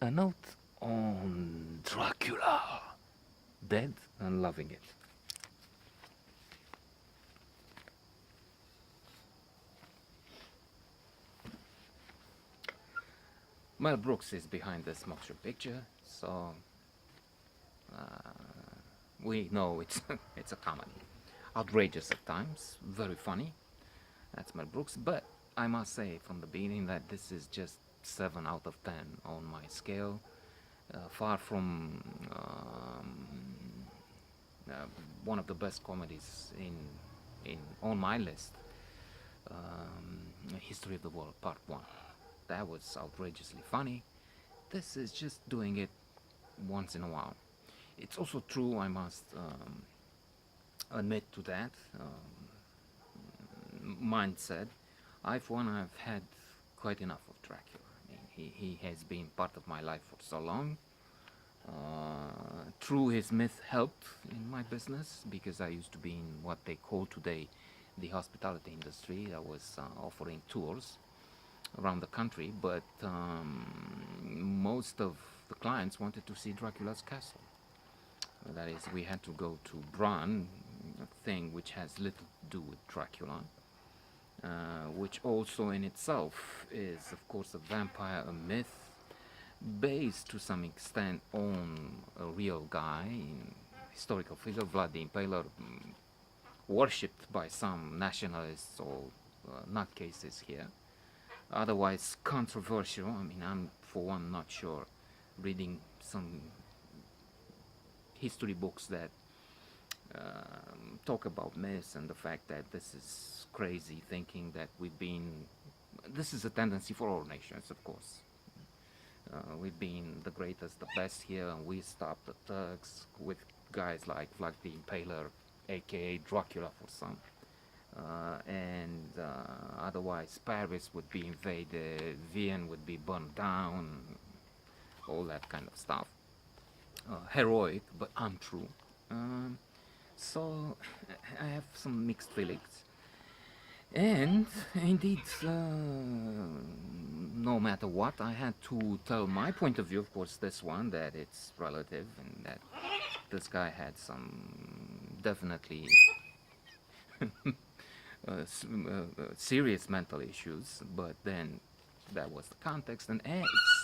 A note on Dracula. Dead and loving it. Mel Brooks is behind this motion picture, so we know it's it's a comedy. Outrageous at times, very funny. That's Mel Brooks, but I must say from the beginning that this is just 7 out of 10 on my scale. Far from uh, one of the best comedies in on my list. History of the World Part 1. That was outrageously funny. This is just doing it once in a while. It's also true, I must admit to that mindset. I've had quite enough of Dracula. I mean, he has been part of my life for so long. True, his myth helped in my business because I used to be in what they call today the hospitality industry. I was offering tours around the country, but most of the clients wanted to see Dracula's castle. That is, we had to go to Bran, a thing which has little to do with Dracula, which also in itself is, of course, a vampire, a myth, based to some extent on a real guy, historical figure, Vlad the Impaler, worshipped by some nationalists or nutcases here. Otherwise controversial. I mean, I'm for one not sure. Reading some history books that talk about myths and the fact that this is crazy thinking that we've been. This is a tendency for all nations, of course. We've been the greatest, the best here, and we stopped the Turks with guys like Vlad the Impaler, aka Dracula for some. And otherwise Paris would be invaded, Vienna would be burned down, all that kind of stuff. Heroic, but untrue. So I have some mixed feelings. And indeed, no matter what, I had to tell my point of view, of course, this one, that it's relative and that this guy had some definitely serious mental issues, but then that was the context. And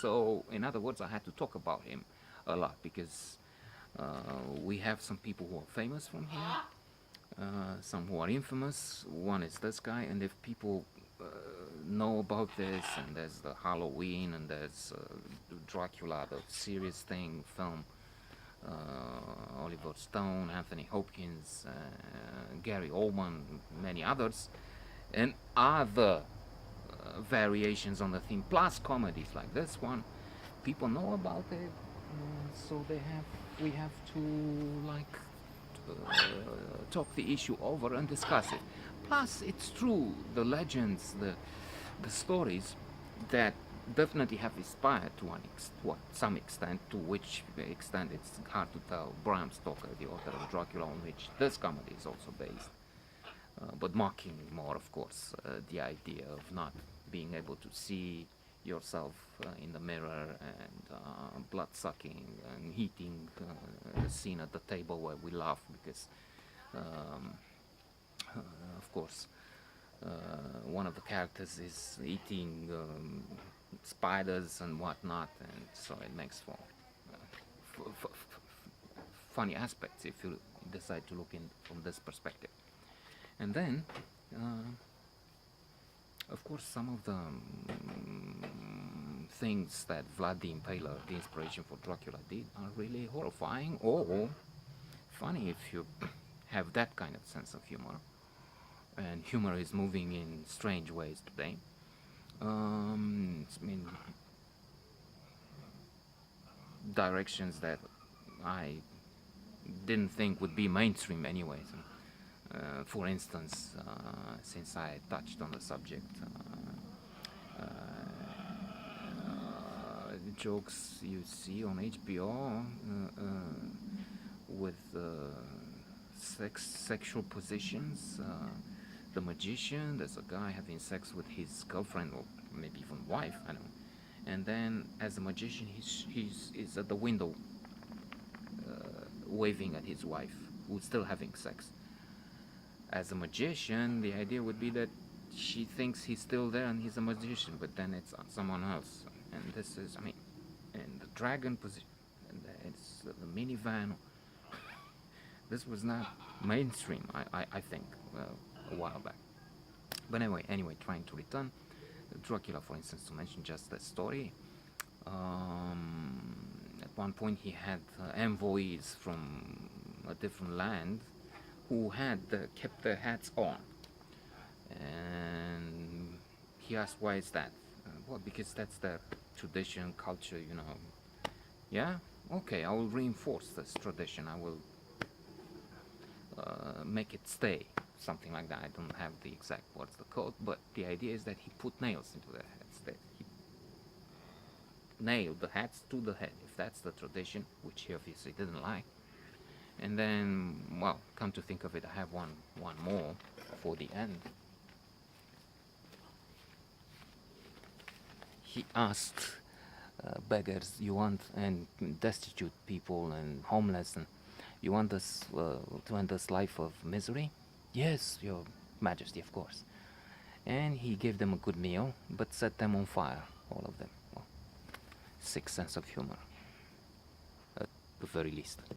so, in other words, I had to talk about him a lot because we have some people who are famous from here, some who are infamous. One is this guy, and if people know about this, and there's the Halloween, and there's Dracula, the serious thing film, Oliver Stone, Anthony Hopkins, Gary Oldman, many others, and other variations on the theme, plus comedies like this one. People know about it, so we have to like talk the issue over and discuss it. Plus, it's true, the legends, the stories that definitely have inspired to some extent, to which extent it's hard to tell. Bram Stoker, the author of Dracula, on which this comedy is also based, but mocking more, of course, the idea of not being able to see yourself in the mirror and blood sucking and eating, the scene at the table where we laugh because, um, of course, one of the characters is eating spiders and whatnot, and so it makes for funny aspects if you decide to look in from this perspective. And then, of course, some of the things that Vlad the Impaler, the inspiration for Dracula, did are really horrifying or funny if you have that kind of sense of humor. And humor is moving in strange ways today. I mean, directions that I didn't think would be mainstream anyways. For instance, since I touched on the subject, jokes you see on HBO with sexual positions. The Magician, there's a guy having sex with his girlfriend or maybe even wife, I don't know. And then, as a magician, he's at the window, waving at his wife, who's still having sex. As a magician, the idea would be that she thinks he's still there and he's a magician, but then it's someone else. And this is, I mean, and the dragon position, and it's the minivan. This was not mainstream, I think, a while back. But anyway, trying to return. Dracula, for instance, to mention just that story. At one point, he had envoys from a different land who had kept their hats on, and he asked, "Why is that?" Well, because that's their tradition, culture, you know. Yeah, okay, I will reinforce this tradition. I will make it stay, something like that. I don't have the exact words, the code, but the idea is that he put nails into their heads. That he nailed the hats to the head, if that's the tradition, which he obviously didn't like. And then, well, come to think of it, I have one more for the end. He asked beggars, you want, and destitute people and homeless, and you want us to end this life of misery? Yes, your majesty, of course. And he gave them a good meal, but set them on fire, all of them. Well, sick sense of humor, at the very least.